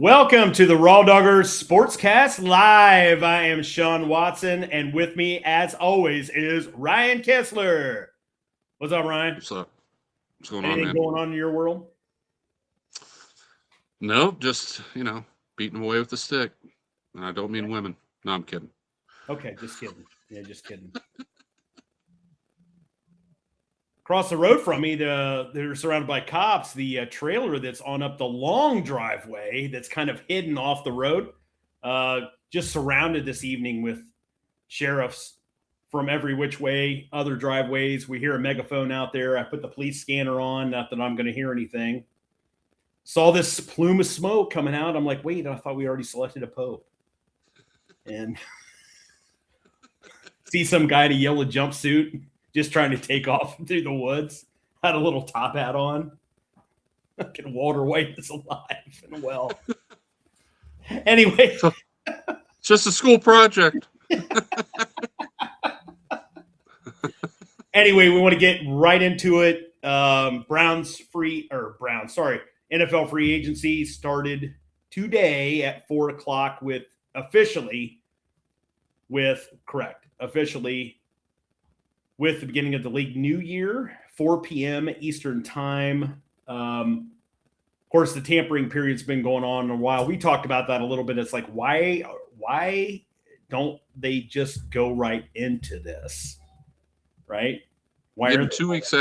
Welcome to the Raw Doggers Sportscast Live. I am Sean Watson, and with me, as always, is Ryan Kessler. What's up, Ryan? What's up? What's going Anything on, man? going on in your world? No, just, beating away with the stick. And I don't mean women. No, I'm kidding. Okay, just kidding. Yeah, just kidding. Across the road from me, they're surrounded by cops. The trailer that's on up the long driveway that's kind of hidden off the road, just surrounded this evening with sheriffs from every which way, other driveways. We hear a megaphone out there. I put the police scanner on, not that I'm going to hear anything. Saw this plume of smoke coming out. I'm like, wait, I thought we already selected a pope. And see some guy in a yellow jumpsuit just trying to take off through the woods. Had a little top hat on. Fucking Walter White is alive and well. Anyway. So, it's just a school project. Anyway, we want to get right into it. NFL free agency started today at 4:00 officially with the beginning of the league new year, 4 p.m. Eastern time. Of course, the tampering period's been going on a while. We talked about that a little bit. It's like, why don't they just go right into this? Right? Give them 2 weeks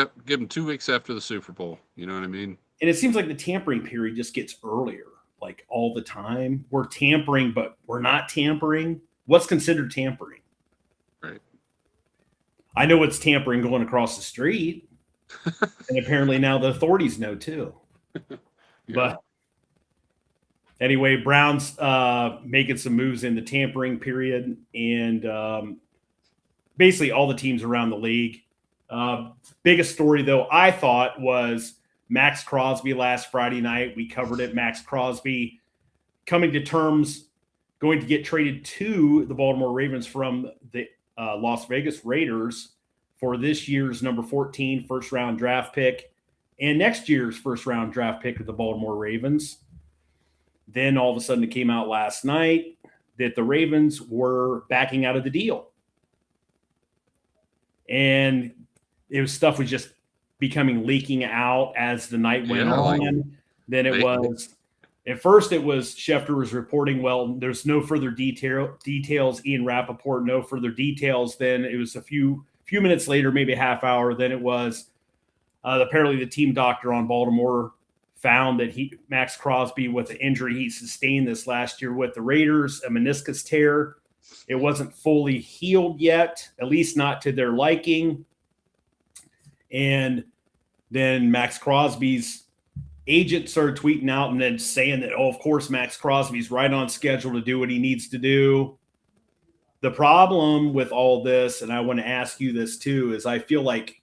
after the Super Bowl. You know what I mean? And it seems like the tampering period just gets earlier, like all the time. We're tampering, but we're not tampering. What's considered tampering? Right. I know what's tampering going across the street. And apparently now the authorities know too. Yeah. But anyway, Browns making some moves in the tampering period. And basically all the teams around the league. Biggest story, though, I thought was Max Crosby last Friday night. We covered it. Max Crosby coming to terms, going to get traded to the Baltimore Ravens from the Las Vegas Raiders for this year's number 14 first-round draft pick and next year's first-round draft pick of the Baltimore Ravens. Then all of a sudden it came out last night that the Ravens were backing out of the deal. And stuff was just leaking out as the night went on. Then it was, at first it was Schefter was reporting, well, there's no further details. Ian Rappaport, no further details. Then it was a few minutes later, maybe a half hour. Then it was apparently the team doctor on Baltimore found that Max Crosby, with the injury he sustained this last year with the Raiders, a meniscus tear. It wasn't fully healed yet, at least not to their liking. And then Max Crosby's agent started tweeting out and then saying that, of course, Max Crosby's right on schedule to do what he needs to do. The problem with all this, and I want to ask you this too, is I feel like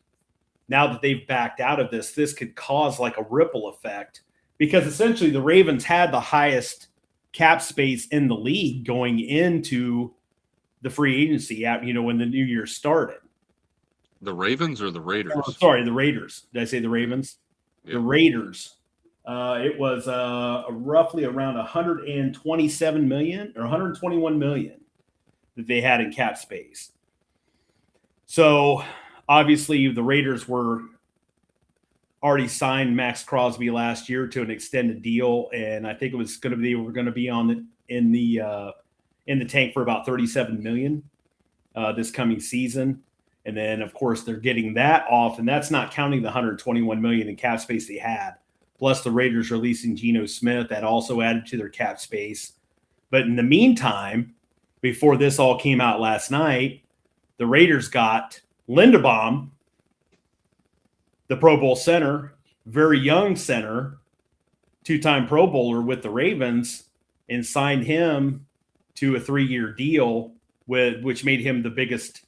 now that they've backed out of this could cause like a ripple effect, because essentially the Ravens had the highest cap space in the league going into the free agency, when the new year started. The Ravens or the Raiders? Oh, sorry, the Raiders. Did I say the Ravens? Yep. The Raiders. It was roughly around 127 million or 121 million that they had in cap space. So obviously the Raiders were already signed Max Crosby last year to an extended deal, and I think it was going to be in the tank for about 37 million this coming season. And then, of course, they're getting that off, and that's not counting the 121 million in cap space they had. Plus, the Raiders releasing Geno Smith, that also added to their cap space. But in the meantime, before this all came out last night, the Raiders got Linderbaum, the Pro Bowl center, very young center, 2-time Pro Bowler with the Ravens, and signed him to a 3-year deal, which made him the biggest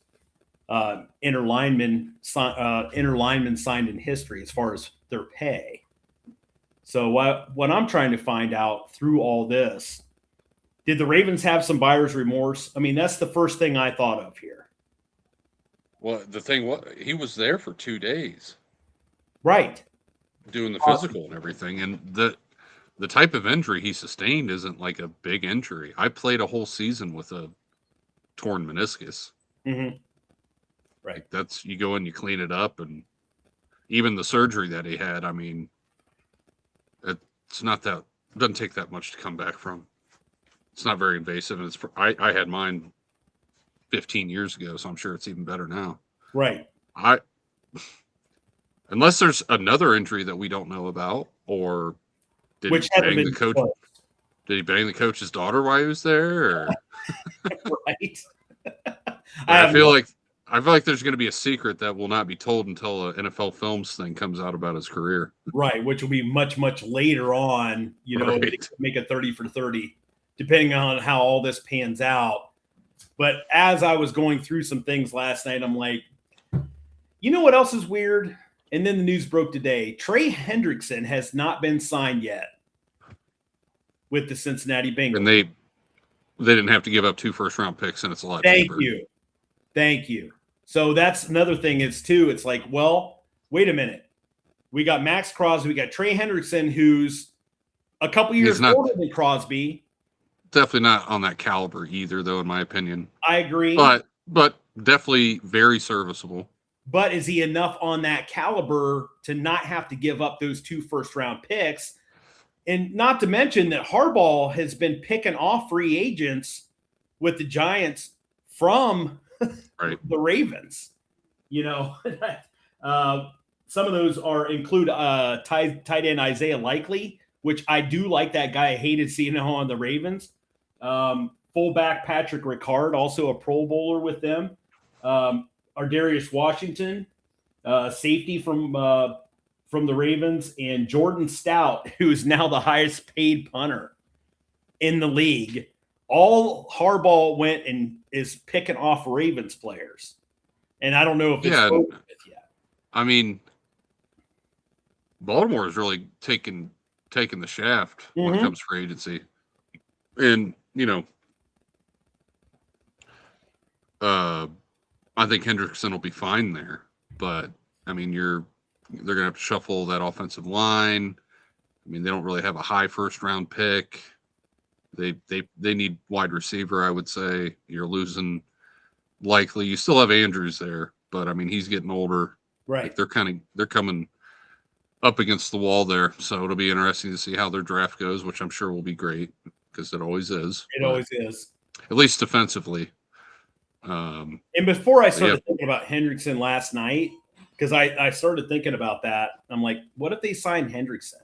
inner lineman signed in history as far as their pay. So what I'm trying to find out through all this, did the Ravens have some buyer's remorse? I mean, that's the first thing I thought of here. Well, the thing was, he was there for 2 days. Right. Doing the physical and everything. And the type of injury he sustained isn't like a big injury. I played a whole season with a torn meniscus. Mm-hmm. Right. Like that's, you go in, you clean it up, and even the surgery that he had, I mean, it's not that, it doesn't take that much to come back from. It's not very invasive, and I had mine 15 years ago, so I'm sure it's even better now. Right. Unless there's another injury that we don't know about, or did he bang the coach? Did he bang the coach's daughter while he was there? Or? Right. I feel like there's going to be a secret that will not be told until an NFL Films thing comes out about his career. Right, which will be much, much later on. You know, right. make a 30 for 30, depending on how all this pans out. But as I was going through some things last night, I'm like, you know what else is weird? And then the news broke today. Trey Hendrickson has not been signed yet with the Cincinnati Bengals. And they didn't have to give up 2 first-round picks, and it's a lot cheaper. Thank you. So that's another thing is, too, it's like, well, wait a minute. We got Max Crosby. We got Trey Hendrickson, who's a couple years older than Crosby. Definitely not on that caliber either, though, in my opinion. I agree. But definitely very serviceable. But is he enough on that caliber to not have to give up those 2 first-round picks? And not to mention that Harbaugh has been picking off free agents with the Giants from the Ravens. You know, some of those include tight end Isaiah Likely, which I do like that guy. I hated seeing him on the Ravens. Fullback Patrick Ricard, also a Pro Bowler with them. Ardarius Washington, safety from the Ravens, and Jordan Stout, who is now the highest paid punter in the league. All Harbaugh went and is picking off Ravens players. And I don't know if it's over with yet. I mean, Baltimore is really taking the shaft when it comes to free agency. And, you know, I think Hendrickson will be fine there. But, I mean, they're going to have to shuffle that offensive line. I mean, they don't really have a high first-round pick. They need wide receiver, I would say. You're losing Likely. You still have Andrews there, but, I mean, he's getting older. Right. Like they're coming up against the wall there. So it'll be interesting to see how their draft goes, which I'm sure will be great because it always is. Always is. At least defensively. And before I started thinking about Hendrickson last night, because I started thinking about that, I'm like, what if they sign Hendrickson?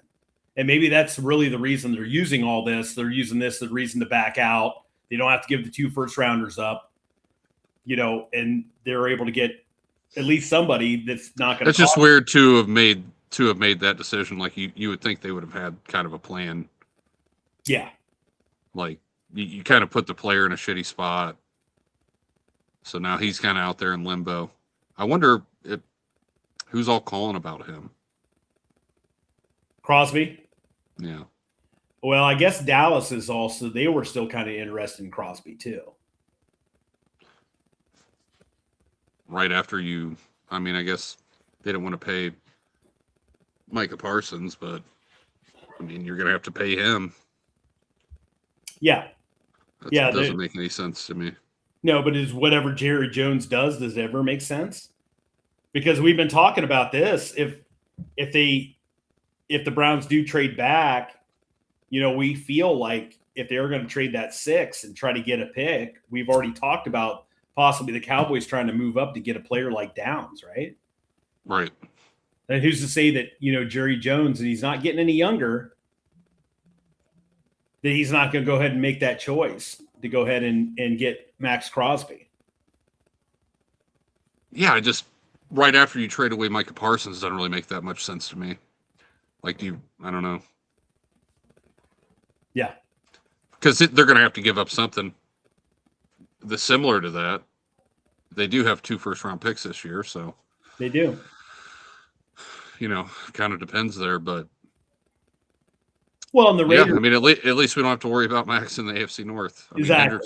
And maybe that's really the reason they're using all this. They're using this as the reason to back out. They don't have to give the 2 first-rounders up, you know, and they're able to get at least somebody that's not going to. It's just weird to have made that decision. Like you would think they would have had kind of a plan. Yeah. Like you kind of put the player in a shitty spot. So now he's kind of out there in limbo. I wonder who's all calling about him. Crosby? Yeah. Well, I guess Dallas is also, they were still kind of interested in Crosby too. Right after I mean, I guess they didn't want to pay Micah Parsons, but I mean, you're going to have to pay him. Yeah. That doesn't make any sense to me. No, but is whatever Jerry Jones does it ever make sense? Because we've been talking about this. If the Browns do trade back, you know, we feel like if they're going to trade that 6 and try to get a pick, we've already talked about possibly the Cowboys trying to move up to get a player like Downs, right? Right. And who's to say that, you know, Jerry Jones, and he's not getting any younger, that he's not going to go ahead and make that choice to go ahead and get Max Crosby. Yeah, right after you trade away Micah Parsons doesn't really make that much sense to me. Like, I don't know. Yeah. Because they're going to have to give up something similar to that. They do have 2 first-round picks this year, so. They do. You know, kind of depends there, but. Well, in the Raiders. Yeah, I mean, at least we don't have to worry about Max in the AFC North. Exactly.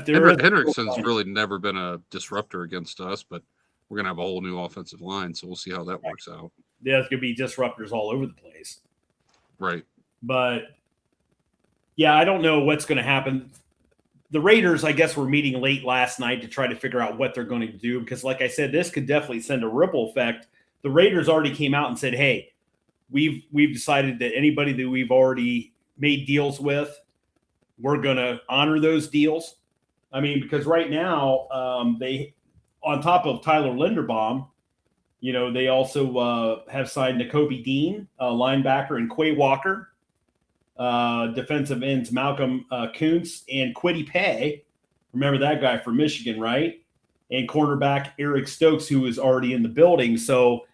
Hendrickson's really never been a disruptor against us, but we're going to have a whole new offensive line, so we'll see how that works out. There's going to be disruptors all over the place. Right. But Yeah, I don't know what's going to happen. The Raiders, I guess, were meeting late last night to try to figure out what they're going to do because, like I said, this could definitely send a ripple effect. The Raiders already came out and said, "Hey, we've decided that anybody that we've already made deals with, we're going to honor those deals." I mean, because right now they, on top of Tyler Linderbaum, they also have signed Nakobe Dean, linebacker, and Quay Walker. Defensive ends Malcolm Kuntz and Kwity Paye. Remember that guy from Michigan, right? And cornerback Eric Stokes, who is already in the building. So,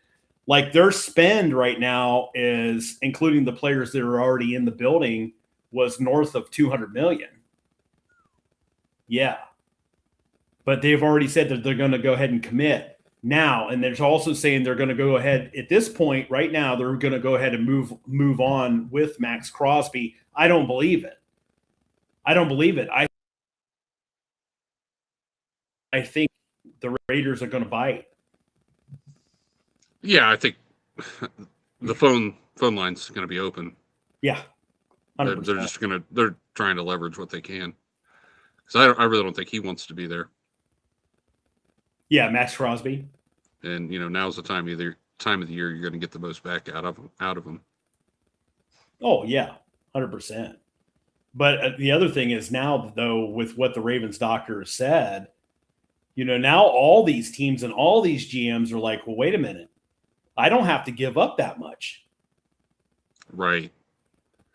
like, their spend right now is, including the players that are already in the building, was north of $200 million. Yeah. But they've already said that they're going to go ahead and commit now, and there's also saying they're going to go ahead at this point right now. They're going to go ahead and move on with Max Crosby. I don't believe it. I think the Raiders are going to bite. Yeah, I think the phone line's going to be open. Yeah, 100%. They're trying to leverage what they can. Because I really don't think he wants to be there. Yeah, Max Crosby. And now's the time of the year you're going to get the most back out of him. Oh yeah, 100%. But the other thing is now, though, with what the Ravens doctor has said, now all these teams and all these GMs are like, well, wait a minute, I don't have to give up that much. Right.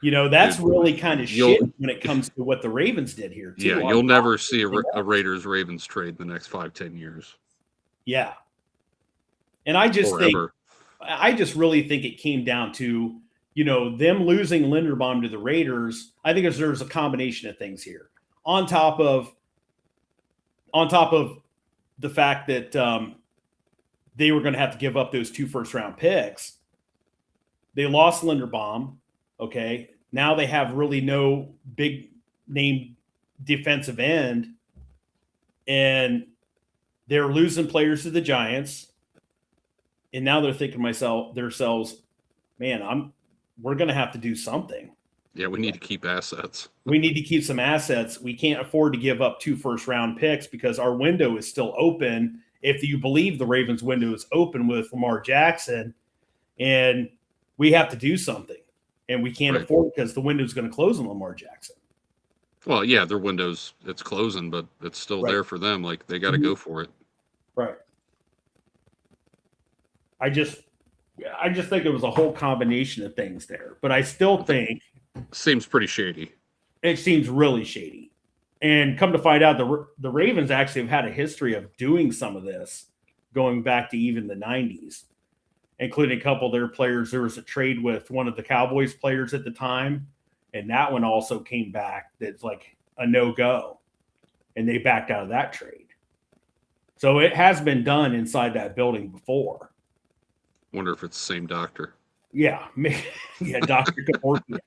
That's really kind of shit when it comes to what the Ravens did here, too. Yeah, you'll never see a Raiders-Ravens trade in the next 5-10 years. Yeah. And I just really think it came down to, them losing Linderbaum to the Raiders. I think there's a combination of things here. On top of the fact that they were going to have to give up those 2 first-round picks, they lost Linderbaum. Okay. Now they have really no big name defensive end, and they're losing players to the Giants. And now they're thinking themselves, man, we're going to have to do something. Yeah, we need to keep assets. We need to keep some assets. We can't afford to give up 2 first-round picks because our window is still open. If you believe the Ravens window is open with Lamar Jackson, and we have to do something. And we can't afford it because the window is going to close on Lamar Jackson. Well, yeah, their window's it's closing, but it's still there for them. Like, they got to go for it. Right. I just think it was a whole combination of things there, but I still think seems pretty shady. It seems really shady. And come to find out, the Ravens actually have had a history of doing some of this going back to even the 90s. Including a couple of their players. There was a trade with one of the Cowboys players at the time, and that one also came back that's like a no-go, and they backed out of that trade. So it has been done inside that building before. Wonder if it's the same doctor. Yeah. Yeah, Dr. Kaportia.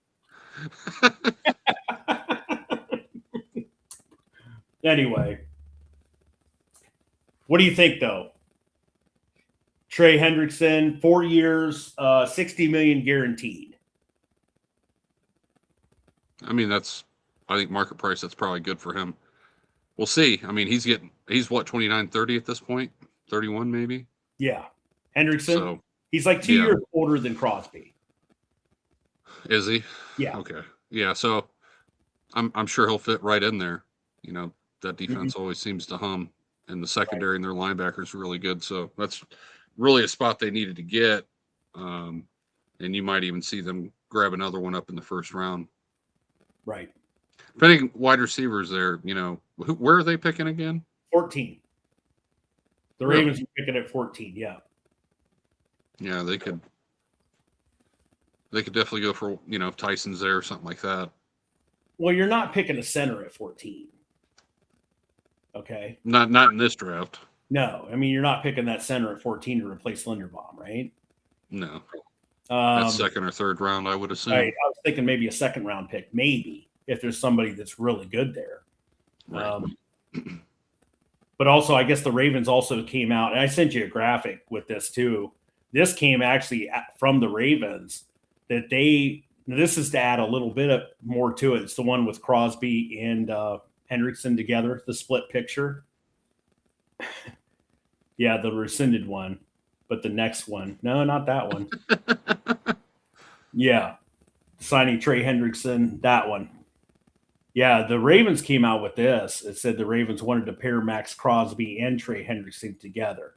Anyway, what do you think, though? Trey Hendrickson, 4 years, $60 million guaranteed. I mean, I think market price, that's probably good for him. We'll see. I mean, he's what, 29, 30 at this point? 31 maybe? Yeah. Hendrickson, he's like 2 years older than Crosby. Is he? Yeah. Okay. Yeah, so I'm sure he'll fit right in there. That defense always seems to hum, and the secondary and their linebackers are really good. So that's really a spot they needed to get. And you might even see them grab another one up in the first round. Right. Depending wide receivers there, where are they picking again? 14. The Ravens are picking at 14, yeah. Yeah, they could definitely go for, if Tyson's there or something like that. Well, you're not picking a center at 14. Okay. Not in this draft. No, I mean, you're not picking that center at 14 to replace Linderbaum, right? No. That's second or third round, I would assume. Right. I was thinking maybe a second round pick, maybe, if there's somebody that's really good there. Right. But also, I guess the Ravens also came out, and I sent you a graphic with this too. This came actually from the Ravens, that they Now, this is to add a little bit more to it. It's the one with Crosby and Hendrickson together, the split picture. Yeah, the rescinded one, but the next one. No, not that one. Yeah, signing Trey Hendrickson, that one. Yeah, the Ravens came out with this. It said the Ravens wanted to pair Max Crosby and Trey Hendrickson together.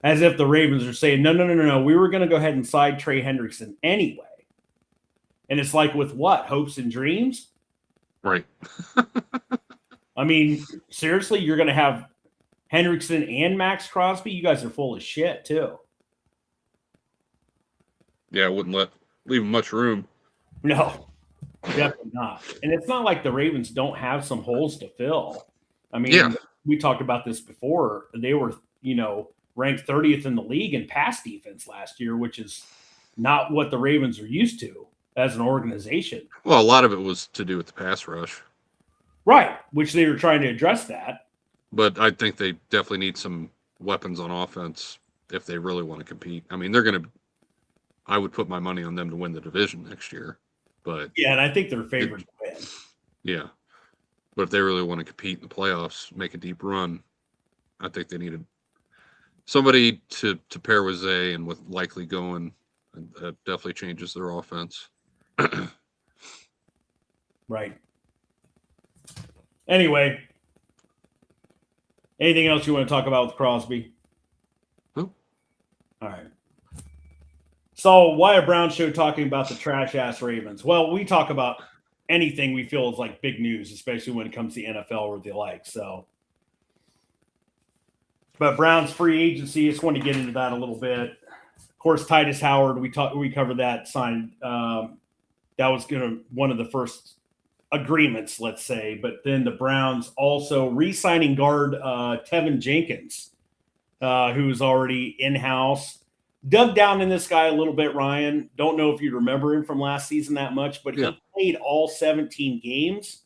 As if the Ravens are saying, no. We were going to go ahead and sign Trey Hendrickson anyway. And it's like, with what? Hopes and dreams? Right. I mean, seriously, you're going to have Hendrickson and Max Crosby? You guys are full of shit, too. Yeah, I wouldn't leave him much room. No, definitely not. And it's not like the Ravens don't have some holes to fill. I mean, we talked about this before. They were, ranked 30th in the league in pass defense last year, which is not what the Ravens are used to as an organization. Well, a lot of it was to do with the pass rush. Right, which they were trying to address that. But I think they definitely need some weapons on offense if they really want to compete. I mean, I would put my money on them to win the division next year. But yeah, and I think they're favored to win. Yeah. But if they really want to compete in the playoffs, make a deep run, I think they needed somebody to pair with Zay, and with likely going, that definitely changes their offense. Right. Anyway, anything else you want to talk about with Crosby? No. All right. So, why a Brown show talking about the trash-ass Ravens? Well, we talk about anything we feel is like big news, especially when it comes to the NFL or the like. So, but Brown's free agency, I just want to get into that a little bit. Of course, Titus Howard, we covered that, signed. That was one of the first agreements, let's say. But then the Browns also re-signing guard Tevin Jenkins, who's already in-house. Dug down in this guy a little bit, Ryan. Don't know if you remember him from last season that much, but he played all 17 games.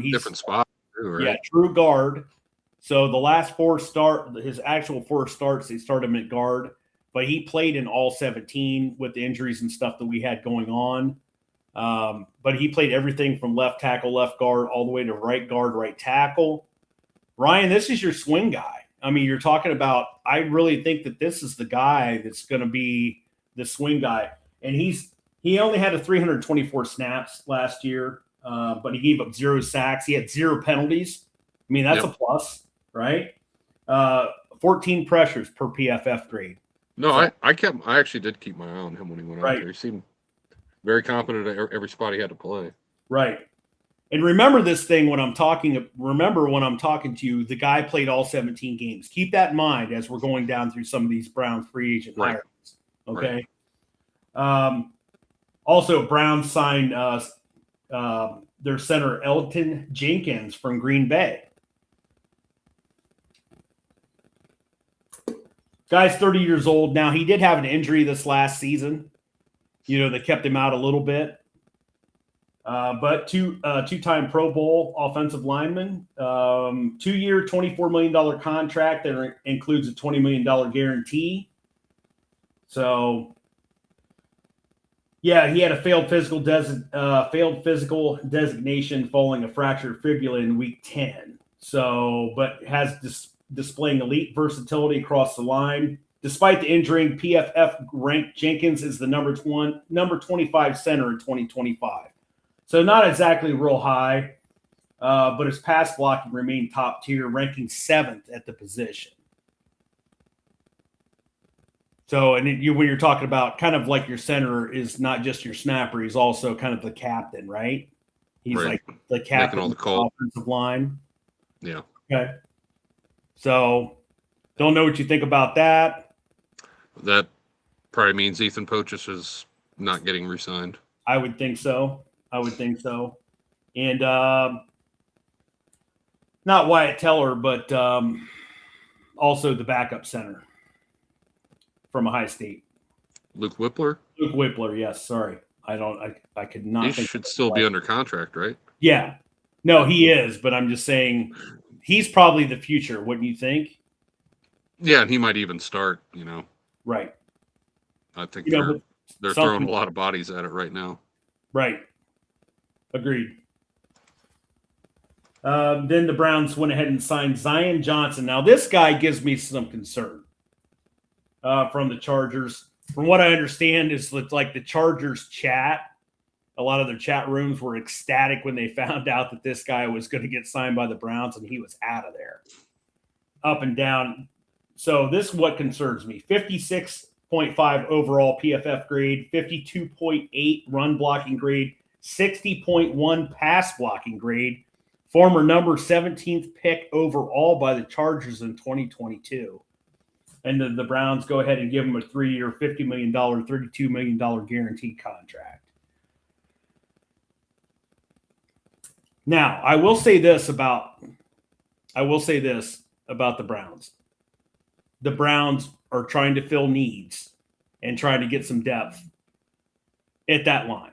He's different spot, too, right? Yeah, true guard. So the last his actual 4 starts, they started him at guard, but he played in all 17 with the injuries and stuff that we had going on. But he played everything from left tackle, left guard, all the way to right guard, right tackle. Ryan, this is your swing guy. I mean, you're talking about, I really think that this is the guy that's going to be the swing guy. And he only had 324 snaps last year, but he gave up 0 sacks. He had 0 penalties. I mean, that's a plus, right? 14 pressures per PFF grade. No, I actually did keep my eye on him when he went out there. He seemed very confident at every spot he had to play. Right. And remember this thing when I'm talking to you, the guy played all 17 games. Keep that in mind as we're going down through some of these Browns free agent hirings. Okay. Right. Also, Browns signed their center Elton Jenkins from Green Bay. Guy's 30 years old now. He did have an injury this last season, that kept him out a little bit. But two-time Pro Bowl offensive lineman, 2-year, $24 million contract that includes a $20 million guarantee. So, yeah, he had a failed physical designation following a fractured fibula in week 10. So, but has displaying elite versatility across the line. Despite the injury, PFF ranked Jenkins as the number 25 center in 2025. So not exactly real high, but his pass blocking remained top tier, ranking 7th at the position. So, and when you're talking about kind of like your center is not just your snapper, he's also kind of the captain, right? He's like the captain of the offensive line. Yeah. Okay. So, don't know what you think about that. That probably means Ethan Pochus is not getting re-signed. I would think so. And not Wyatt Teller, but also the backup center from Ohio State. Luke Whippler? Luke Whippler, yes. Sorry. I could not. He should still be under contract, right? Yeah. No, he is, but I'm just saying he's probably the future, wouldn't you think? Yeah, and he might even start, Right. I think they're throwing a lot of bodies at it right now. Right. Agreed. Then the Browns went ahead and signed Zion Johnson. Now, this guy gives me some concern from the Chargers. From what I understand, is like the Chargers chat. A lot of their chat rooms were ecstatic when they found out that this guy was going to get signed by the Browns, and he was out of there, up and down. So this is what concerns me. 56.5 overall PFF grade, 52.8 run blocking grade, 60.1 pass blocking grade, former number 17th pick overall by the Chargers in 2022. And the Browns go ahead and give him a 3-year, $50 million, $32 million guaranteed contract. Now, I will say this about the Browns. The Browns are trying to fill needs and trying to get some depth at that line.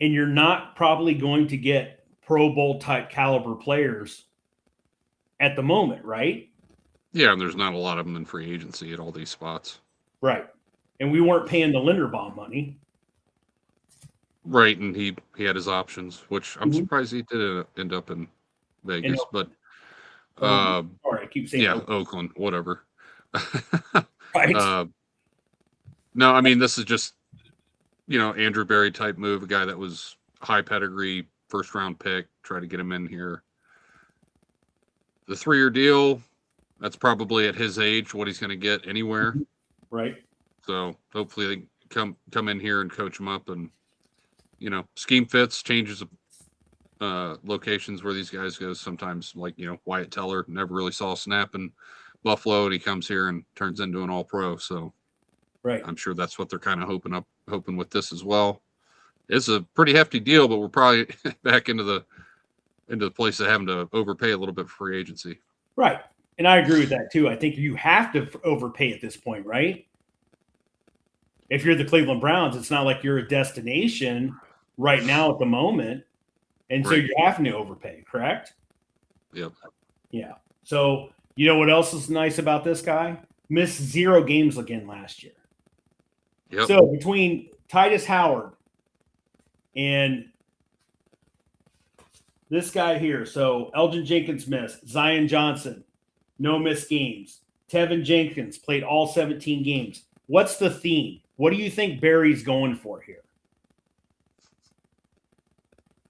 And you're not probably going to get Pro Bowl type caliber players at the moment, right? Yeah, and there's not a lot of them in free agency at all these spots. Right. And we weren't paying the Linderbaum money. Right, and he had his options, which I'm surprised he did end up in Vegas, but sorry, I keep saying Oakland, whatever. Right. No, I mean, this is just, Andrew Berry type move, a guy that was high pedigree, first round pick, try to get him in here. The 3-year deal, that's probably at his age what he's going to get anywhere. Right. So hopefully they come in here and coach him up, and scheme fits, changes of locations where these guys go. Sometimes, like Wyatt Teller never really saw a snap in Buffalo, and he comes here and turns into an All-Pro. So right, I'm sure that's what they're kind of hoping with this as well. It's a pretty hefty deal, but we're probably back into the place of having to overpay a little bit for free agency. Right. And I agree with that too. I think you have to overpay at this point, right? If you're the Cleveland Browns, it's not like you're a destination right now at the moment. And so you're having to overpay, correct? Yep. Yeah. So you know what else is nice about this guy? Missed 0 games again last year. Yep. So between Titus Howard and this guy here, so Elgin Jenkins missed, Zion Johnson, no missed games. Tevin Jenkins played all 17 games. What's the theme? What do you think Barry's going for here?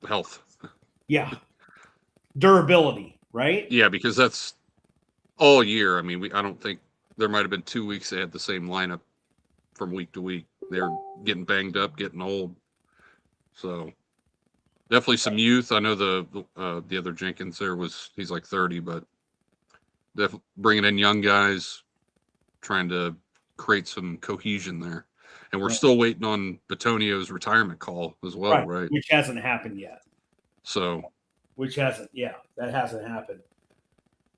Health. Yeah. Durability, right? Yeah, because that's all year. I mean, I don't think there might have been 2 weeks they had the same lineup from week to week. They're getting banged up, getting old. So definitely some youth. I know the other Jenkins he's like 30, but definitely bringing in young guys, trying to create some cohesion there. And we're still waiting on Batonio's retirement call as well, right? Which hasn't happened yet. So, that hasn't happened.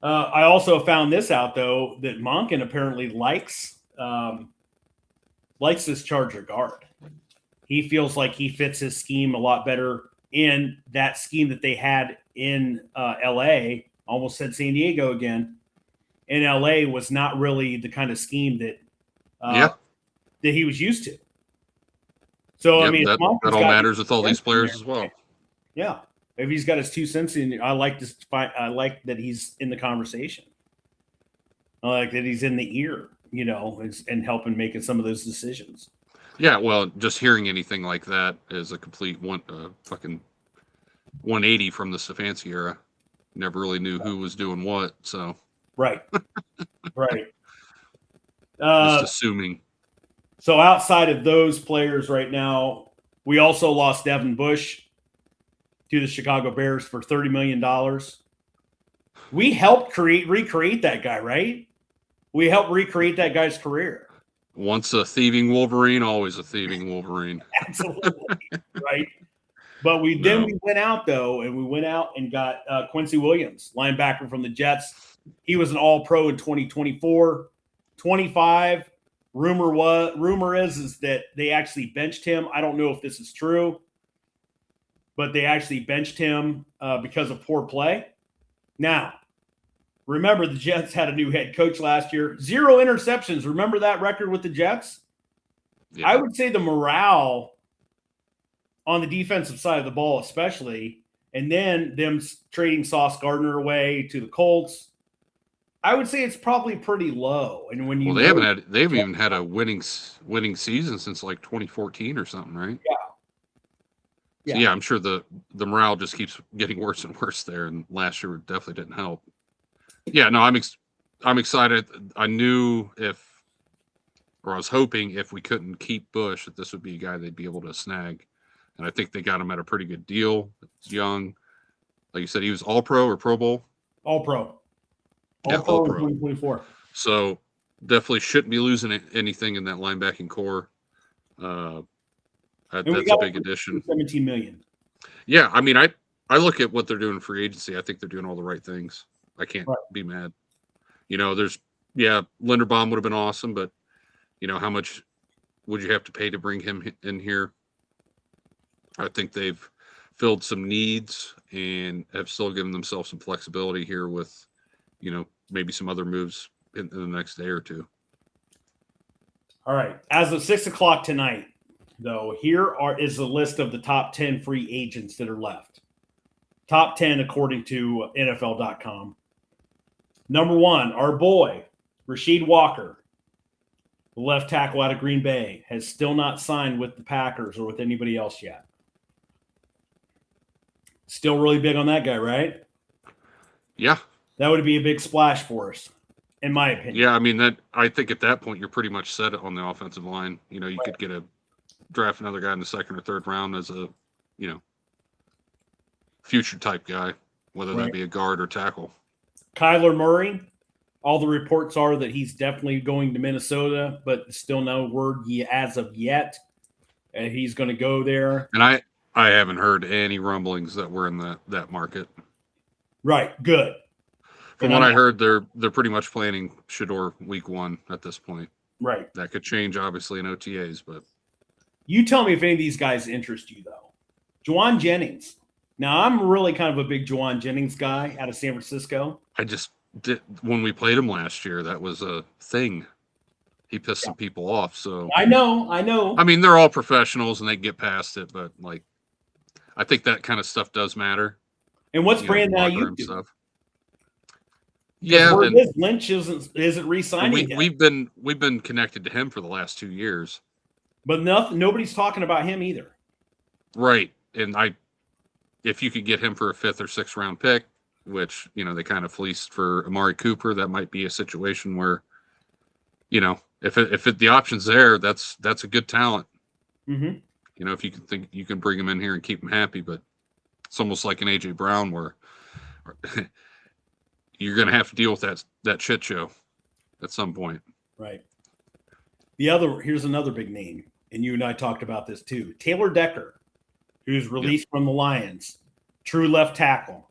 I also found this out though, that Monken apparently likes this Charger guard. He feels like he fits his scheme a lot better in that scheme that they had in LA. Almost said San Diego again. In LA was not really the kind of scheme that that he was used to. So I mean, that all matters with all these players as well. Yeah, if he's got his 2 cents in, I like that he's in the conversation. I like that he's in the ear, and helping making some of those decisions. Yeah, well, just hearing anything like that is a complete fucking 180 from the Stefanski era. Never really knew who was doing what, so right. Just assuming. So outside of those players right now, we also lost Devin Bush to the Chicago Bears for $30 million. We helped recreate that guy, right? We helped recreate that guy's career. Once a thieving Wolverine, always a thieving Wolverine. Absolutely. Right. But we went out and got Quincy Williams, linebacker from the Jets. He was an All-Pro in 2024. 25. Rumor is that they actually benched him. I don't know if this is true, but they actually benched him because of poor play. Now, remember the Jets had a new head coach last year. 0 interceptions. Remember that record with the Jets? Yeah. I would say the morale on the defensive side of the ball, especially, and then them trading Sauce Gardner away to the Colts. I would say it's probably pretty low. And when you they haven't even had a winning season since like 2014 or something, right? Yeah. So I'm sure the morale just keeps getting worse and worse there, and last year definitely didn't help. Yeah, no, I'm excited. I knew I was hoping if we couldn't keep Bush, that this would be a guy they'd be able to snag, and I think they got him at a pretty good deal. It's young, like you said, he was All Pro or Pro Bowl. All Pro. All Pro. 2024. So definitely shouldn't be losing anything in that linebacking core. That's a big addition. 17 million. Yeah, I mean, I look at what they're doing in free agency. I think they're doing all the right things. I can't be mad. Linderbaum would have been awesome, but how much would you have to pay to bring him in here? I think they've filled some needs and have still given themselves some flexibility here with, maybe some other moves in the next day or two. All right. As of 6:00 tonight, though, here is the list of the top 10 free agents that are left. Top 10 according to NFL.com. Number 1, our boy, Rasheed Walker, the left tackle out of Green Bay, has still not signed with the Packers or with anybody else yet. Still really big on that guy, right? Yeah. That would be a big splash for us, in my opinion. Yeah, I mean, I think at that point you're pretty much set on the offensive line. You could draft another guy in the second or third round as a, future type guy, whether that be a guard or tackle. Kyler Murray, all the reports are that he's definitely going to Minnesota, but still no word as of yet. He's going to go there. And I haven't heard any rumblings that we're in that market. Right, good. From what I heard, they're pretty much planning Shador week 1 at this point. Right. That could change, obviously, in OTAs, but you tell me if any of these guys interest you, though. Juwan Jennings. Now, I'm really kind of a big Juwan Jennings guy out of San Francisco. I just did when we played him last year. That was a thing. He pissed some people off. So I know. I mean, they're all professionals and they get past it, but I think that kind of stuff does matter. And what's Brandon Ayuk doing? Stuff. Yeah, Lynch isn't re-signing. We've been connected to him for the last 2 years, but nobody's talking about him either. Right, and if you could get him for a 5th or 6th round pick, which they kind of fleeced for Amari Cooper, that might be a situation where, if the option's there, that's a good talent. Mm-hmm. If you can think you can bring him in here and keep him happy, but it's almost like an AJ Brown where. You're going to have to deal with that shit show at some point. Right. Here's another big name, and you and I talked about this too. Taylor Decker, who's released from the Lions, true left tackle.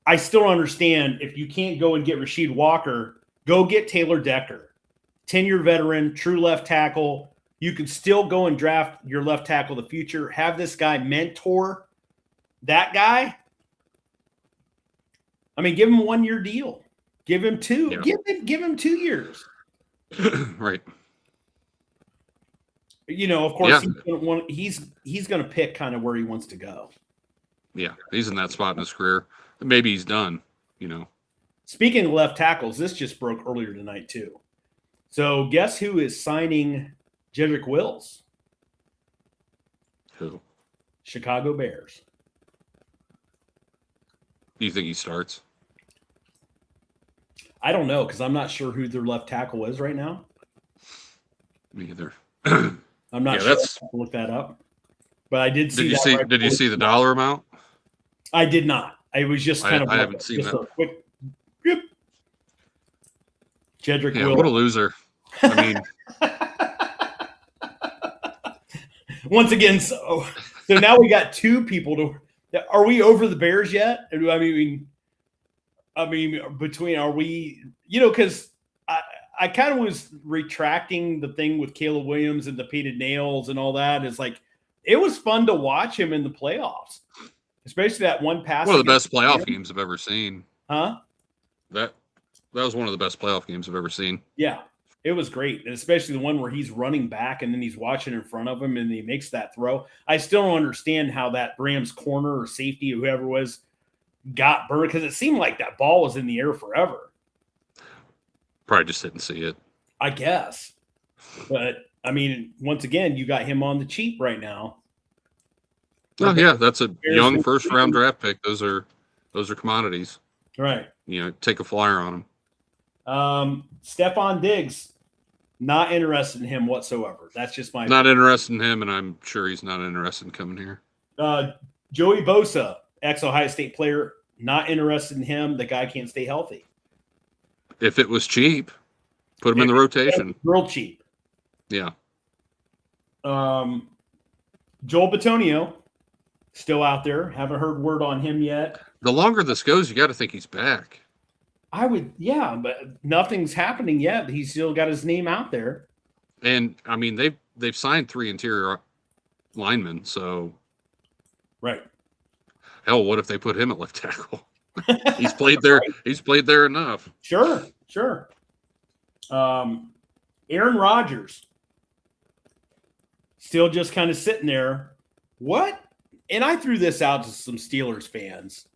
I still don't understand if you can't go and get Rasheed Walker, go get Taylor Decker. 10-year veteran, true left tackle. You could still go and draft your left tackle of the future. Have this guy mentor that guy. I mean, give him a 1-year deal. Give him 2. Yeah. Give him 2 years. Right. Of course, he's going to pick kind of where he wants to go. Yeah, he's in that spot in his career. Maybe he's done. Speaking of left tackles, this just broke earlier tonight too. So, guess who is signing Jedrick Wills? Who? Chicago Bears. Do you think he starts? I don't know because I'm not sure who their left tackle is right now. Me either. I'm not sure. I have to look that up. But I did see. Did you see the dollar amount? I did not. I was just kind of. I haven't seen that. A quick. Yep. Jedrick Wills. What a loser. I mean. Once again, so now we got 2 people to. Are we over the Bears yet? I mean, between are we? Because I kind of was retracting the thing with Caleb Williams and the painted nails and all that. It's like it was fun to watch him in the playoffs, especially that one pass. One of the best playoff games I've ever seen. Huh? That was one of the best playoff games I've ever seen. Yeah. It was great, and especially the one where he's running back and then he's watching in front of him and he makes that throw. I still don't understand how that Rams corner or safety or whoever was got burned because it seemed like that ball was in the air forever. Probably just didn't see it. I guess. But, I mean, once again, you got him on the cheap right now. Oh, yeah, that's a young first-round draft pick. Those are commodities. Right. You know, take a flyer on them. Stephon Diggs. Not interested in him whatsoever. That's just my not interested in him, and I'm sure he's not interested in coming here. Joey Bosa, ex-Ohio State player, not interested in him. The guy can't stay healthy. If it was cheap, put him in the rotation. Real cheap. Yeah. Joel Bitonio, still out there. Haven't heard word on him yet. The longer this goes, you got to think he's back. I would, yeah, but nothing's happening yet. He's still got his name out there. And I mean, they've signed 3 interior linemen, so right. Hell, what if they put him at left tackle? He's played there. Right. He's played there enough. Sure. Aaron Rodgers still just kind of sitting there. What? And I threw this out to some Steelers fans.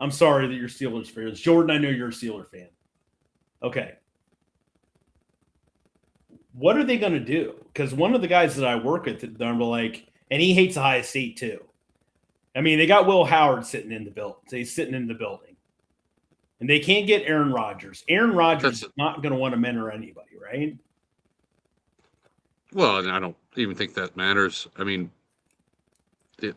I'm sorry that you're Steelers fans. Jordan, I know you're a Steelers fan. Okay. What are they going to do? Because one of the guys that I work with, they're like, and he hates Ohio State too. I mean, they got Will Howard sitting in the building. He's sitting in the building. And they can't get Aaron Rodgers. Aaron Rodgers is not going to want to mentor anybody, right? Well, and I don't even think that matters. I mean, the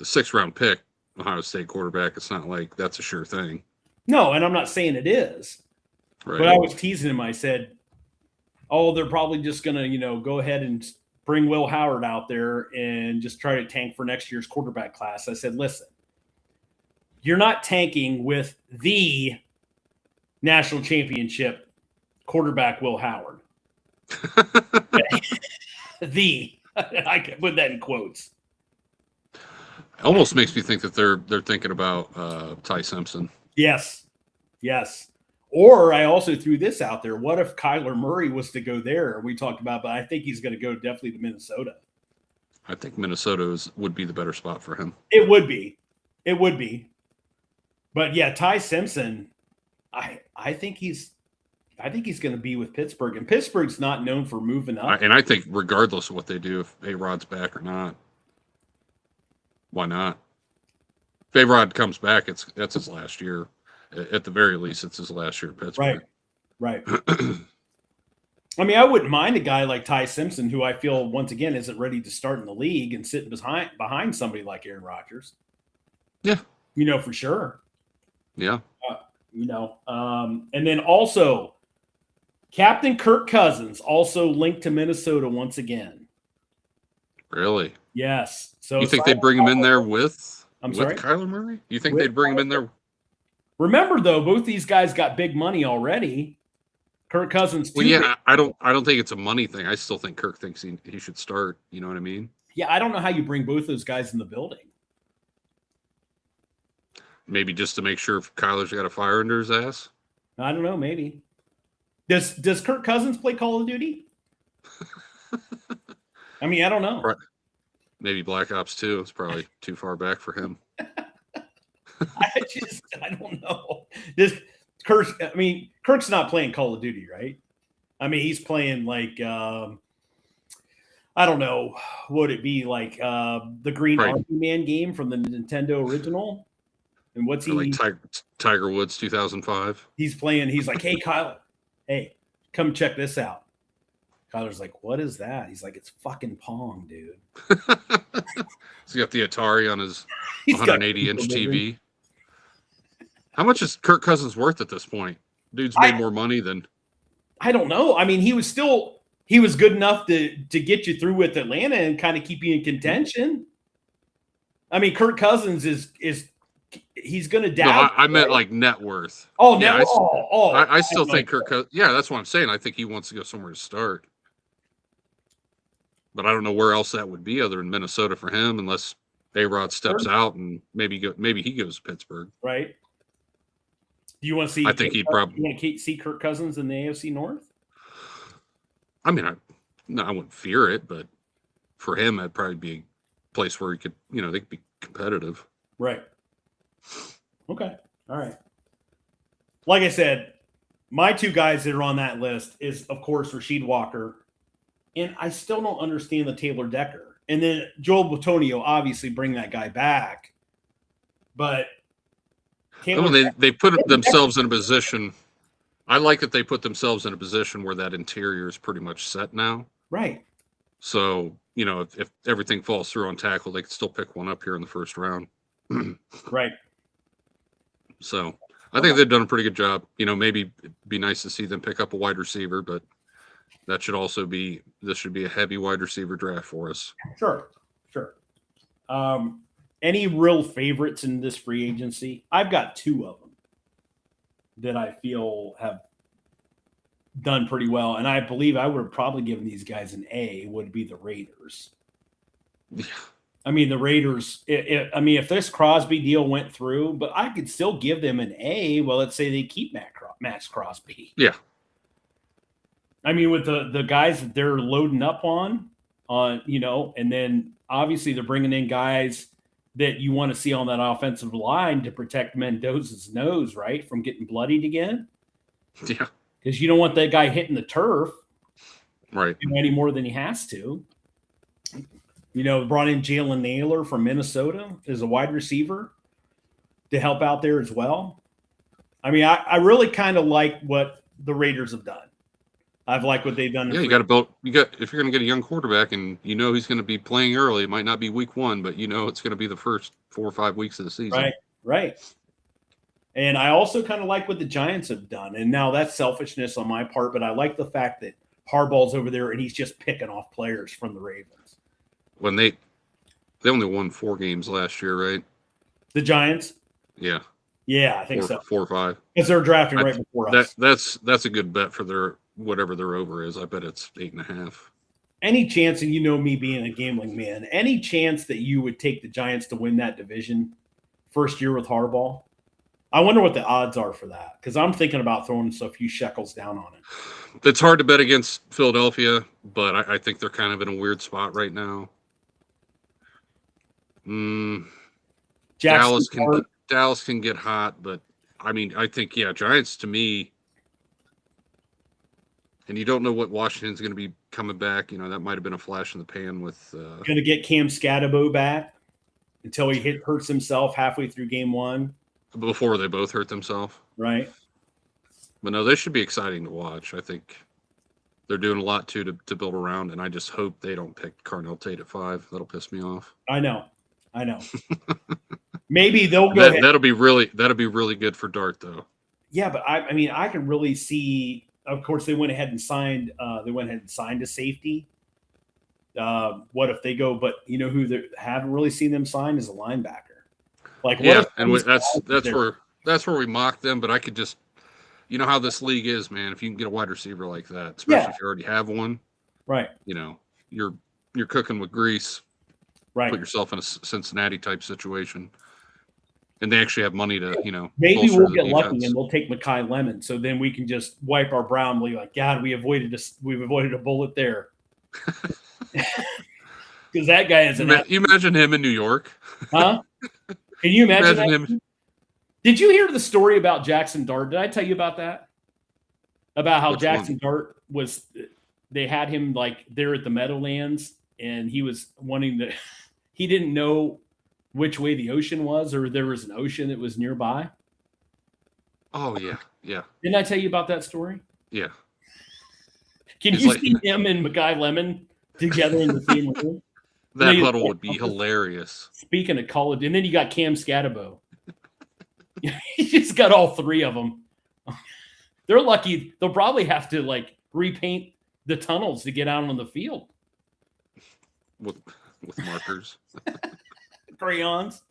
6th-round pick, Ohio State quarterback, it's not like that's a sure thing. No, and I'm not saying it is. Right. But I was teasing him. I said, oh, they're probably just going to, go ahead and bring Will Howard out there and just try to tank for next year's quarterback class. I said, listen, you're not tanking with the national championship quarterback Will Howard. I can put that in quotes. Almost makes me think that they're thinking about Ty Simpson. Yes. Or I also threw this out there. What if Kyler Murray was to go there? We talked about, but I think he's going to go definitely to Minnesota. I think Minnesota would be the better spot for him. It would be. But yeah, Ty Simpson, I think he's going to be with Pittsburgh, and Pittsburgh's not known for moving up. And I think regardless of what they do, if A-Rod's back or not, why not? If A-Rod comes back, that's his last year. At the very least, it's his last year at Pittsburgh. Right. I mean, I wouldn't mind a guy like Ty Simpson, who I feel, once again, isn't ready to start in the league and sit behind somebody like Aaron Rodgers. Yeah. For sure. Yeah. And then also, Captain Kirk Cousins also linked to Minnesota once again. Really? Yes. So you think they'd bring him in there with Kyler Murray? You think they'd bring him in there? Remember, though, both these guys got big money already. Kirk Cousins. Well, yeah, I don't think it's a money thing. I still think Kirk thinks he should start. You know what I mean? Yeah, I don't know how you bring both those guys in the building. Maybe just to make sure if Kyler's got a fire under his ass. I don't know. Maybe. Does Kirk Cousins play Call of Duty? I mean, I don't know. Right. Maybe Black Ops 2. It's probably too far back for him. I don't know. Kirk's not playing Call of Duty, right? I mean, he's playing like I don't know, would it be like the Green Army Man game from the Nintendo original? And what's he like Tiger Woods 2005? He's playing. He's like, hey, Kyler, hey, come check this out. Kyler's like, what is that? He's like, it's fucking Pong, dude. He's got the Atari on his 180-inch TV. How much is Kirk Cousins worth at this point? Dude's made more money than. I don't know. I mean, he was good enough to get you through with Atlanta and kind of keep you in contention. I mean, Kirk Cousins is he's going to down. No, I meant like net worth. Oh, yeah, net worth. I still think Kirk Cousins. Yeah, that's what I'm saying. I think he wants to go somewhere to start. But I don't know where else that would be other than Minnesota for him, unless A-Rod steps out and maybe he goes to Pittsburgh. Right. Do you want to see? I think he'd probably. You want to see Kirk Cousins in the AFC North? I mean, I wouldn't fear it, but for him, that'd probably be a place where he could, they could be competitive. Right. Okay. All right. Like I said, my two guys that are on that list is, of course, Rasheed Walker, and I still don't understand the Taylor Decker. And then Joel Bitonio, obviously, bring that guy back. But they put themselves in a position. I like that they put themselves in a position where that interior is pretty much set now. Right. So, if everything falls through on tackle, they could still pick one up here in the first round. Right. So I think they've done a pretty good job. Maybe it'd be nice to see them pick up a wide receiver, but this should be a heavy wide receiver draft for us. Sure. Any real favorites in this free agency? I've got two of them that I feel have done pretty well, and I believe I would have probably given these guys an A. Would be the Raiders. Yeah. I mean, the Raiders. If this Crosby deal went through, but I could still give them an A. Well, let's say they keep Max Crosby. Yeah. I mean, with the guys that they're loading up on, and then obviously they're bringing in guys that you want to see on that offensive line to protect Mendoza's nose, right, from getting bloodied again. Yeah. Because you don't want that guy hitting the turf, right, any more than he has to. Brought in Jalen Naylor from Minnesota as a wide receiver to help out there as well. I mean, I really kind of like what the Raiders have done. I've liked what they've done. Yeah, you got to build. If you're going to get a young quarterback, and he's going to be playing early, it might not be week 1, but it's going to be the first 4 or 5 weeks of the season. Right. And I also kind of like what the Giants have done. And now that's selfishness on my part, but I like the fact that Harbaugh's over there and he's just picking off players from the Ravens. When they only won 4 games last year, right? The Giants? Yeah. Yeah, I think so. 4 or 5. Because they're drafting right before us. That's a good bet for their whatever their over is. I bet it's 8.5. Any chance, and me being a gambling man, any chance that you would take the Giants to win that division first year with Harbaugh? I wonder what the odds are for that, because I'm thinking about throwing a few shekels down on it. It's hard to bet against Philadelphia, but I think they're kind of in a weird spot right now. Dallas can get hot, but I mean, I think Giants to me. And you don't know what Washington's going to be coming back. That might have been a flash in the pan with. Going to get Cam Scatabo back until he hurts himself halfway through game 1. Before they both hurt themselves. Right. But no, they should be exciting to watch. I think they're doing a lot to build around, and I just hope they don't pick Carnell Tate at 5. That'll piss me off. I know. Maybe they'll go. That'll be really good for Dart, though. Yeah, but I can really see. Of course, they went ahead and signed. A safety. What if they go? But who they haven't really seen them sign is a linebacker. That's where we mock them. But I could just, how this league is, man. If you can get a wide receiver like that, especially if you already have one, right? You're cooking with grease. Right. Put yourself in a Cincinnati type situation. And they actually have money to, maybe we'll get lucky and we'll take Mekhi Lemon. So then we can just wipe our brow and be like, God, we've avoided a bullet there. Because that guy is you imagine him in New York. Huh? Can you imagine him? Did you hear the story about Jackson Dart? Did I tell you about that? About how Jackson Dart was, they had him there at the Meadowlands and he was he didn't know which way the ocean was, or there was an ocean that was nearby. Oh, yeah. Yeah. Didn't I tell you about that story? Yeah. Can you see him and Mekhi Lemon together in the same room? That huddle would be hilarious. Speaking of college, and then you got Cam Scatabo. He just got all 3 of them. They're lucky. They'll probably have to repaint the tunnels to get out on the field. With markers. Crayons.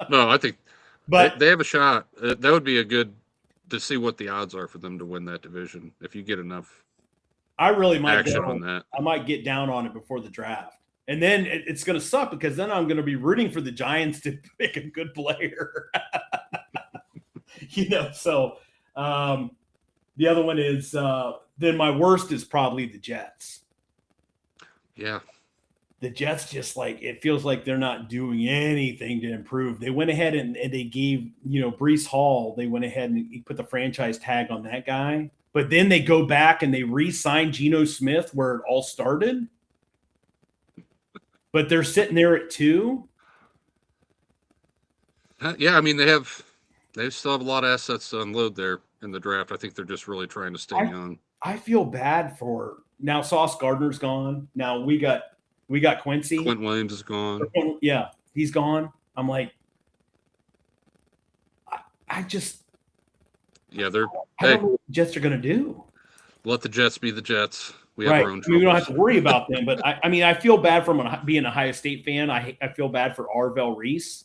No, I think they have a shot. That would be a good to see what the odds are for them to win that division. If you get enough I really might action on that. I might get down on it before the draft. And then it's going to suck because then I'm going to be rooting for the Giants to pick a good player. So The other one is then my worst is probably the Jets. Yeah. The Jets just like it feels like they're not doing anything to improve. They went ahead and they gave Breece Hall. They went ahead and he put the franchise tag on that guy, but then they go back and they re-sign Geno Smith where it all started. But they're sitting there at 2. Yeah, I mean they still have a lot of assets to unload there in the draft. I think they're just really trying to stay young. I feel bad for now. Sauce Gardner's gone. Now we got Quincy. Quentin Williams is gone. Yeah, he's gone. I'm like, I just yeah, I don't know what the Jets are going to do. Let the Jets be the Jets. We have our own troubles. We don't have to worry about them. But I mean, I feel bad from being a Ohio State fan. I feel bad for Arvell Reese.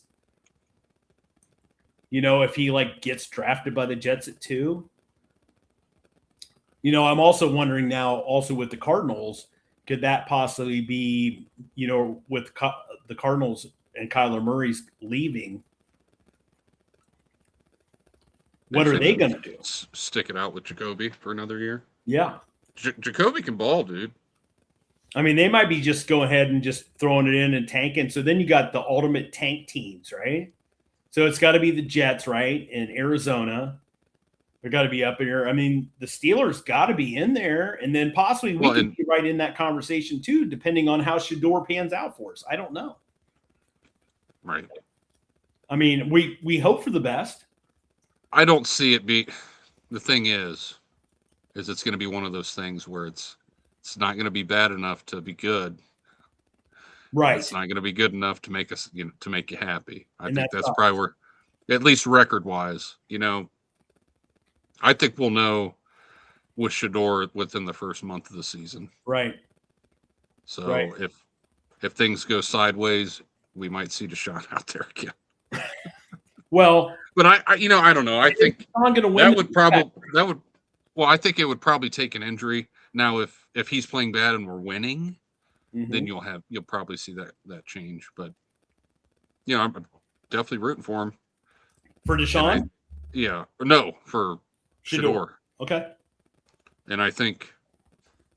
If he gets drafted by the Jets at 2. I'm also wondering now, also with the Cardinals, could that possibly be, with the Cardinals and Kyler Murray's leaving? What are they going to do? Stick it out with Jacoby for another year? Yeah. Jacoby can ball, dude. I mean, they might be just go ahead and just throwing it in and tanking. So then you got the ultimate tank teams, right? So it's got to be the Jets, right? And Arizona. They're got to be up in here. I mean, the Steelers got to be in there. And then possibly we could be right in that conversation too, depending on how Shador pans out for us. I don't know. Right. I mean, we hope for the best. I don't see it be – the thing is it's going to be one of those things where it's not going to be bad enough to be good. Right. It's not going to be good enough to make us, to make you happy. I think that's probably where, at least record-wise, I think we'll know with Shador within the first month of the season. Right. So if things go sideways, we might see Deshaun out there again. Well, but I don't know. I think I think it would probably take an injury. Now, if he's playing bad and we're winning, then you'll probably see that change. But I'm definitely rooting for him. For Deshaun? For Shador. Okay. And I think,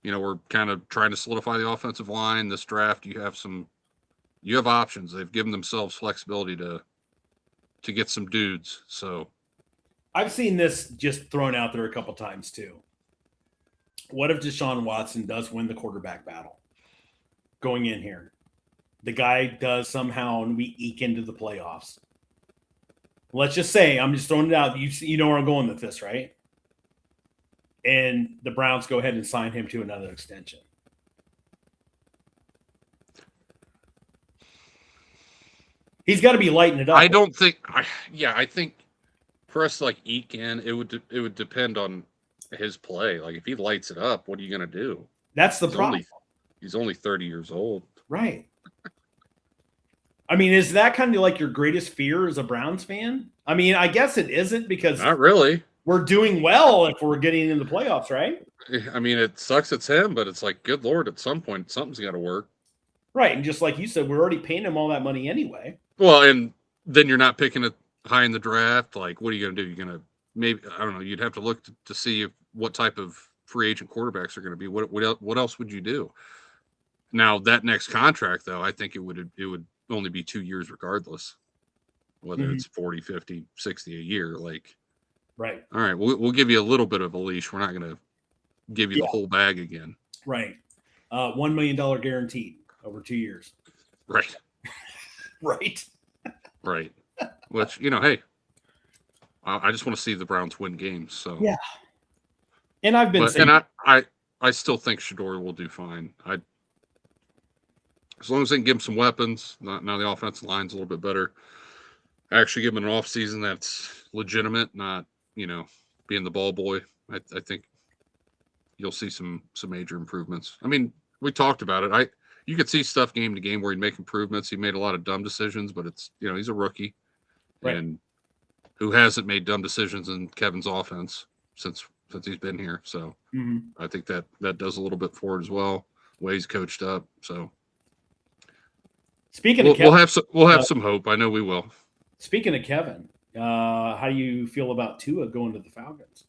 we're kind of trying to solidify the offensive line. This draft, you have options. They've given themselves flexibility to get some dudes. So I've seen this just thrown out there a couple times too. What if Deshaun Watson does win the quarterback battle going in here? The guy does somehow, and we eke into the playoffs. Let's just say, I'm just throwing it out. You know where I'm going with this, right? And the Browns go ahead and sign him to another extension. He's got to be lighting it up. I think for us to eke in, it would depend on his play. Like if he lights it up, what are you going to do? That's the problem. He's only 30 years old. Right. I mean, is that kind of like your greatest fear as a Browns fan? I mean, I guess it isn't because not really. We're doing well if we're getting in the playoffs, right? I mean, it sucks it's him, but it's like, good Lord, at some point, something's got to work. Right. And just like you said, we're already paying him all that money anyway. Well, and then you're not picking it high in the draft. Like, what are you going to do? You're going to maybe, I don't know, you'd have to look to see what type of free agent quarterbacks are going to be. What else would you do? Now, that next contract, though, I think it would only be 2 years regardless, whether it's 40, 50, 60 a year. Like, right. All right, we'll give you a little bit of a leash. We're not going to give you the whole bag again. Right. $1 million guaranteed over 2 years. Right. Right. Right. Which, hey, I just want to see the Browns win games. So yeah. And I've been saying, and I still think Shador will do fine. As long as they can give him some weapons. Now the offensive line's a little bit better. Actually give him an off season that's legitimate, not being the ball boy. I think you'll see some major improvements. I mean, we talked about it. You could see stuff game to game where he'd make improvements. He made a lot of dumb decisions, but it's he's a rookie, right. And who hasn't made dumb decisions in Kevin's offense since he's been here? So I think that does a little bit for it as well. The way he's coached up. So speaking of Kevin, we'll have some hope. I know we will. Speaking of Kevin, how do you feel about Tua going to the Falcons?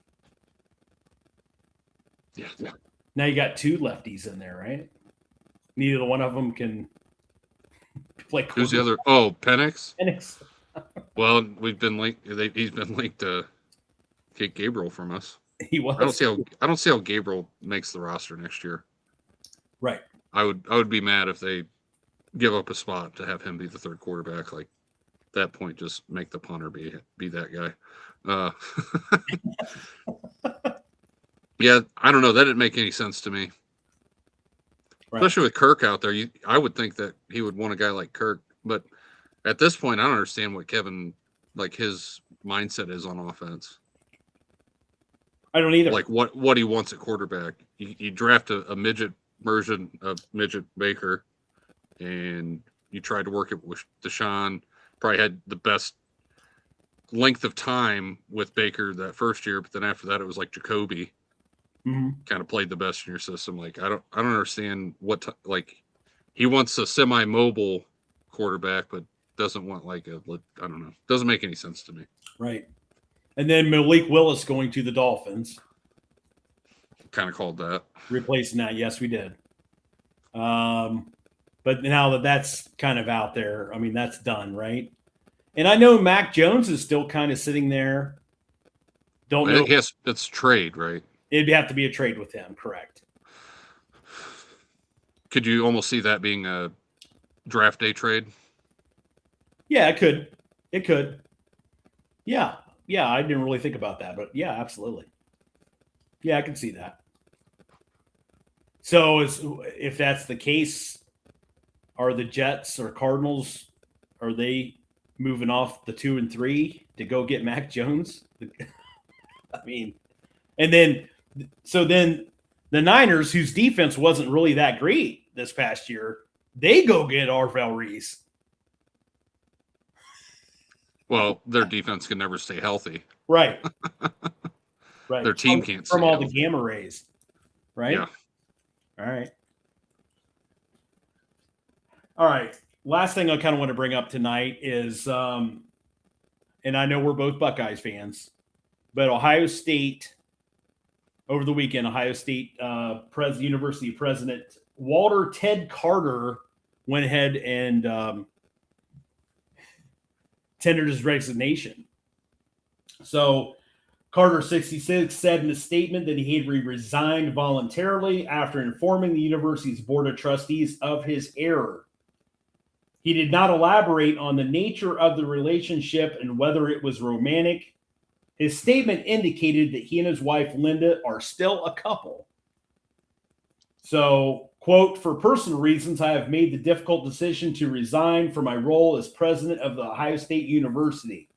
Yeah. Now you got 2 lefties in there, right? Neither one of them can play. Who's the other? Oh, Penix. Penix. Well, we've been linked. He's been linked to get Gabriel from us. He was. I don't see how Gabriel makes the roster next year. Right. I would be mad if they give up a spot to have him be the third quarterback. Like, at that point, just make the punter be that guy. Yeah, I don't know. That didn't make any sense to me. Right. Especially with Kirk out there. I would think that he would want a guy like Kirk. But at this point, I don't understand what Kevin, like, his mindset is on offense. I don't either. Like, what he wants at quarterback. You draft a midget version of Midget Baker, and you tried to work it with Deshaun. Probably had the best length of time with Baker that first year, but then after that, it was like Jacoby. Kind of played the best in your system. Like, I don't understand like, he wants a semi-mobile quarterback, but doesn't want like I don't know. Doesn't make any sense to me. Right. And then Malik Willis going to the Dolphins. Kind of called that. Replacing that. Yes, we did. But now that's kind of out there, I mean, that's done, right? And I know Mac Jones is still kind of sitting there. Don't know. Yes, it's trade, right? It'd have to be a trade with him, correct? Could you almost see that being a draft day trade? Yeah, it could. It could. Yeah, I didn't really think about that, but yeah, absolutely. Yeah, I can see that. So if that's the case, are the Jets or Cardinals, are they moving off the 2 and 3 to go get Mac Jones? I mean, and then the Niners, whose defense wasn't really that great this past year, they go get Arvell Reese. Well, their defense can never stay healthy. Right. Right. Their team can't from stay all healthy. The gamma rays. Right? Yeah. All right. All right. Last thing I kind of want to bring up tonight is, and I know we're both Buckeyes fans, but Ohio State, over the weekend, Ohio State University President Walter Ted Carter went ahead and tendered his resignation. So Carter, 66, said in a statement that he had resigned voluntarily after informing the university's board of trustees of his error. He did not elaborate on the nature of the relationship and whether it was romantic. His statement indicated that he and his wife, Linda, are still a couple. So, quote, "For personal reasons, I have made the difficult decision to resign from my role as president of the Ohio State University."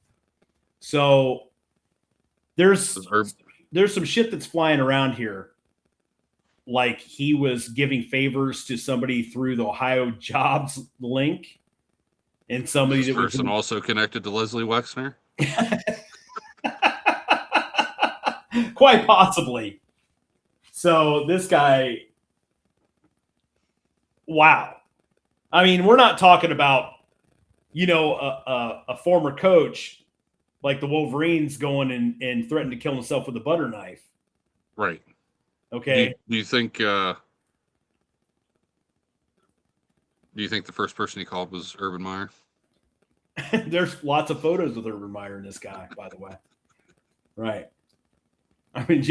So, there's some shit that's flying around here. Like he was giving favors to somebody through the Ohio Jobs link. And somebody that person also connected to Leslie Wexner? Quite possibly. So this guy, wow. I mean, we're not talking about, a former coach like the Wolverines going and threatening to kill himself with a butter knife. Right. Okay. Do you think the first person he called was Urban Meyer? There's lots of photos with Urban Meyer and this guy, by the way. Right. I mean,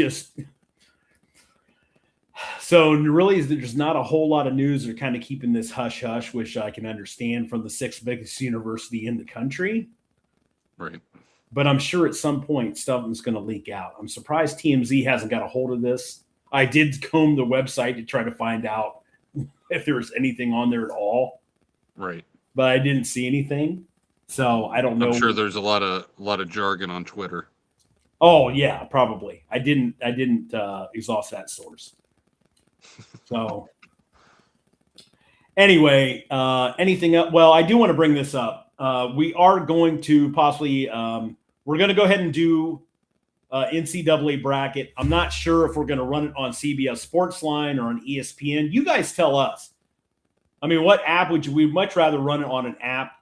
so really there's not a whole lot of news. They're kind of keeping this hush hush, which I can understand, from the 6th biggest university in the country. Right. But I'm sure at some point something's going to leak out. I'm surprised TMZ hasn't got a hold of this. I did comb the website to try to find out if there was anything on there at all. Right. But I didn't see anything. So I don't know. I'm sure there's a lot of jargon on Twitter. Oh yeah, probably. I didn't exhaust that source. So anyway, anything else? Well, I do want to bring this up. We are going to possibly we're going to go ahead and do NCAA bracket. I'm not sure if we're going to run it on CBS Sportsline or on ESPN. You guys tell us. I mean, what app would we much rather run it on? An app?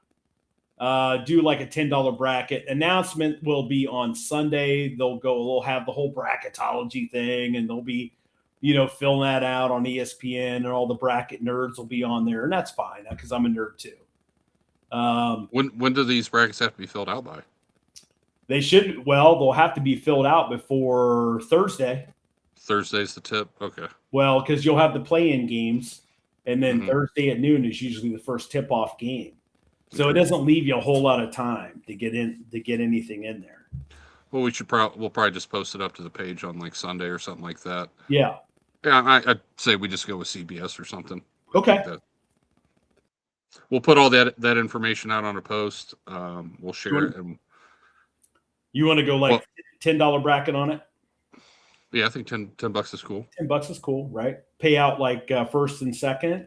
Do like a $10 bracket. Announcement will be on Sunday. They'll have the whole bracketology thing, and there'll be fill that out on ESPN, and all the bracket nerds will be on there, and that's fine because I'm a nerd too. When do these brackets have to be filled out by? They'll have to be filled out before Thursday. Thursday's the tip. Okay. Well, because you'll have the play-in games, and then Mhm. Thursday at noon is usually the first tip-off game. So it doesn't leave you a whole lot of time to get anything in there. Well, we'll probably just post it up to the page on like Sunday or something like that. Yeah. Yeah, I'd say we just go with CBS or something. Okay. We'll put all that information out on a post. We'll share it. And you want to go like $10 bracket on it? Yeah, I think $10 is cool. $10 is cool, right? Pay out like first and second.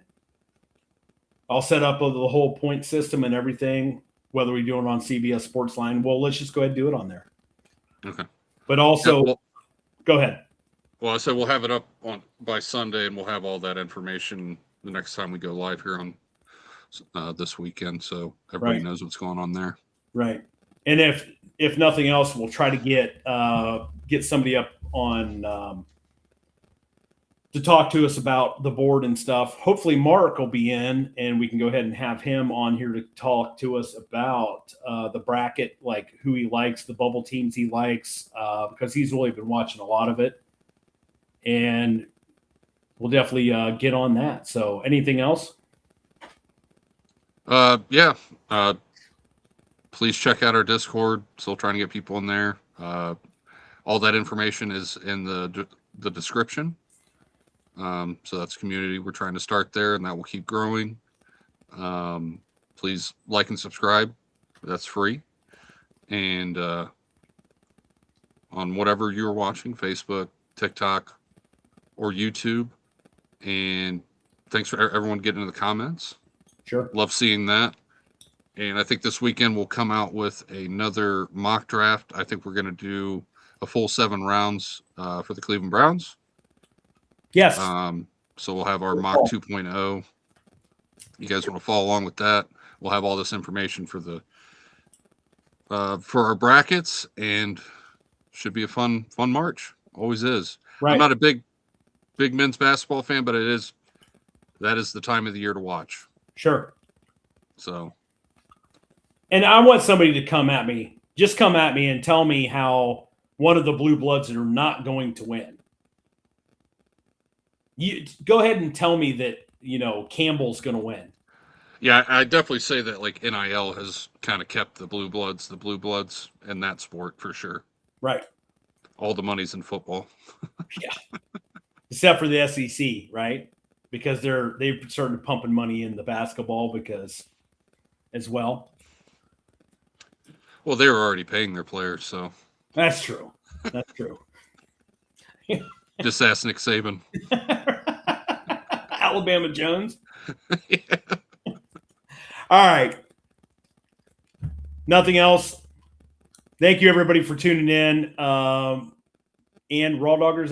I'll set up the whole point system and everything, whether we do it on CBS Sportsline. Well, let's just go ahead and do it on there. Okay. But also, go ahead. Well, I said we'll have it up by Sunday, and we'll have all that information the next time we go live here on this weekend, so everybody knows what's going on there. Right. And if nothing else, we'll try to get somebody up on to talk to us about the board and stuff. Hopefully Mark will be in, and we can go ahead and have him on here to talk to us about the bracket, like who he likes, the bubble teams he likes, because he's really been watching a lot of it. And we'll definitely get on that. So anything else? Yeah. Please check out our Discord. Still trying to get people in there. All that information is in the description. So that's community. We're trying to start there, and that will keep growing. Please like and subscribe. That's free. And on whatever you're watching, Facebook, TikTok, or YouTube. And thanks for everyone getting in the comments. Sure. Love seeing that. And I think this weekend we'll come out with another mock draft. I think we're going to do a full 7 rounds for the Cleveland Browns. Yes. So we'll have our mock 2.0. You guys want to follow along with that? We'll have all this information for our brackets, and should be a fun March. Always is. Right. I'm not a big men's basketball fan, but that is the time of the year to watch. Sure. So. And I want somebody to come at me and tell me how one of the blue bloods are not going to win. You go ahead and tell me that, Campbell's going to win. Yeah, I definitely say that like NIL has kind of kept the blue bloods in that sport for sure. Right. All the money's in football. Yeah. Except for the SEC, right? Because they've started pumping money in the basketball as well. Well, they were already paying their players, so. That's true. That's true. Just ask Nick Saban. Alabama Jones. Yeah. All right. Nothing else. Thank you, everybody, for tuning in. And Raw Doggers